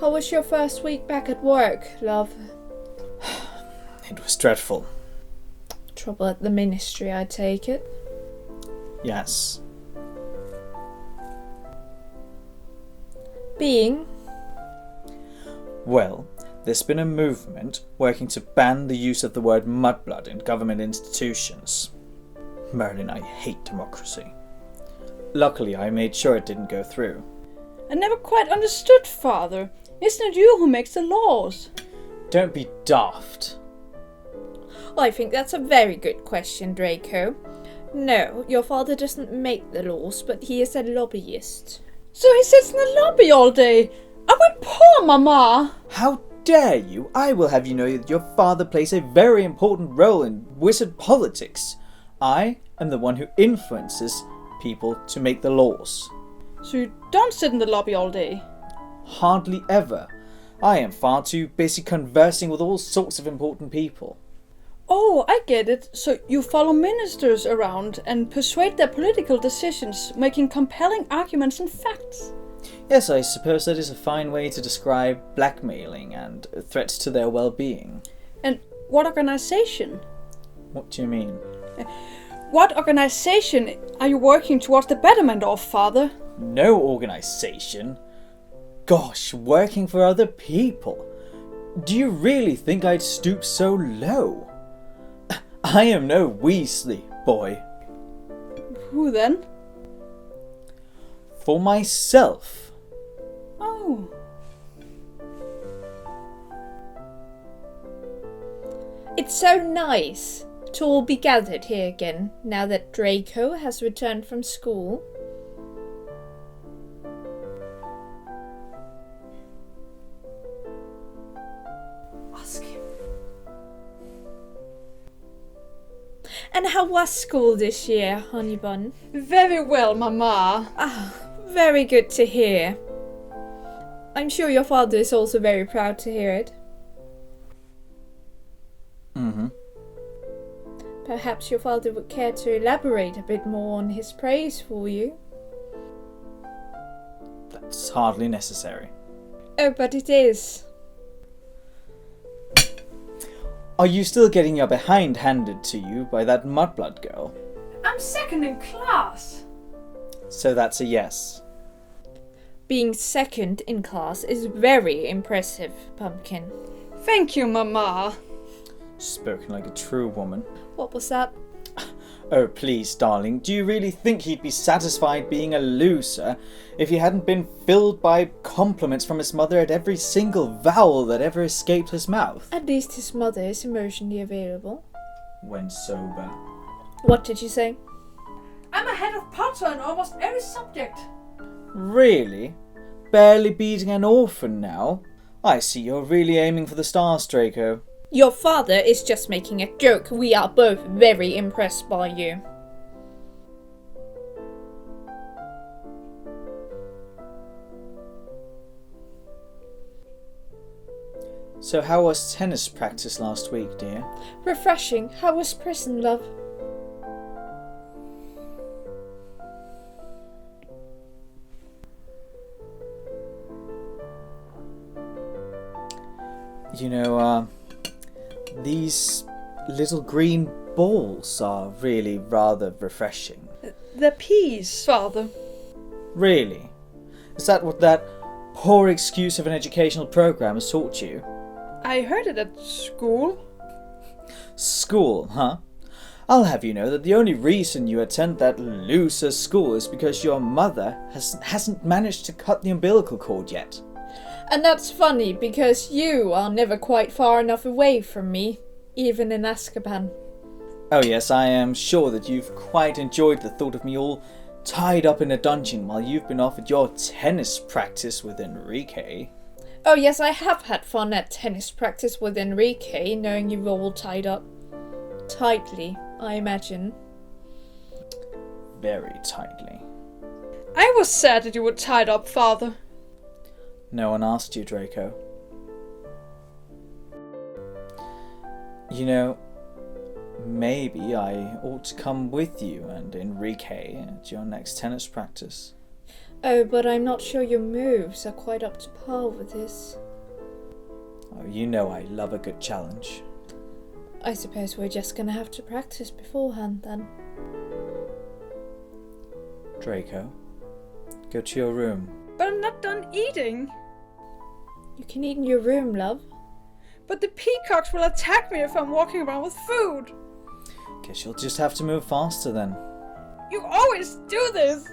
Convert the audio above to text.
How was your first week back at work, love? It was dreadful. Trouble at the ministry, I take it? Yes. Being? Well, there's been a movement working to ban the use of the word mudblood in government institutions. Merlin, I hate democracy. Luckily, I made sure it didn't go through. I never quite understood, Father. Isn't it you who makes the laws? Don't be daft. I think that's a very good question, Draco. No, your father doesn't make the laws, but he is a lobbyist. So he sits in the lobby all day. Are we poor, Mama? How dare you! I will have you know that your father plays a very important role in wizard politics. I am the one who influences people to make the laws. So you don't sit in the lobby all day? Hardly ever. I am far too busy conversing with all sorts of important people. Oh, I get it. So you follow ministers around and persuade their political decisions, making compelling arguments and facts. Yes, I suppose that is a fine way to describe blackmailing and threats to their well-being. And what organization? What do you mean? What organization are you working towards the betterment of, Father? No organization. Gosh, working for other people. Do you really think I'd stoop so low? I am no Weasley, boy. Who then? For myself. Oh. It's so nice to all be gathered here again, now that Draco has returned from school. Ask him. And how was school this year, honey bun? Very well, Mama. Ah, very good to hear. I'm sure your father is also very proud to hear it. Mm-hmm. Perhaps your father would care to elaborate a bit more on his praise for you. That's hardly necessary. Oh, but it is. Are you still getting your behind handed to you by that mudblood girl? I'm second in class. So that's a yes. Being second in class is very impressive, Pumpkin. Thank you, Mama. Spoken like a true woman. What was that? Oh, please, darling, do you really think he'd be satisfied being a loser if he hadn't been filled by compliments from his mother at every single vowel that ever escaped his mouth? At least his mother is emotionally available. When sober. What did you say? I'm ahead of Potter in almost every subject. Really? Barely beating an orphan now? I see you're really aiming for the stars, Draco. Your father is just making a joke. We are both very impressed by you. So how was tennis practice last week, dear? Refreshing. How was prison, love? You know, these little green balls are really rather refreshing. The peas, Father. Really? Is that what that poor excuse of an educational program has taught you? I heard it at school. School, huh? I'll have you know that the only reason you attend that loser school is because your mother hasn't managed to cut the umbilical cord yet. And that's funny because you are never quite far enough away from me, even in Azkaban. Oh yes, I am sure that you've quite enjoyed the thought of me all tied up in a dungeon while you've been off at your tennis practice with Enrique. Oh yes, I have had fun at tennis practice with Enrique, knowing you were all tied up. Tightly, I imagine. Very tightly. I was sad that you were tied up, Father. No one asked you, Draco. You know, maybe I ought to come with you and Enrique at your next tennis practice. Oh, but I'm not sure your moves are quite up to par with his. Oh, you know I love a good challenge. I suppose we're just gonna have to practice beforehand then. Draco, go to your room. But I'm not done eating. You can eat in your room, love. But the peacocks will attack me if I'm walking around with food. Guess you'll just have to move faster then. You always do this.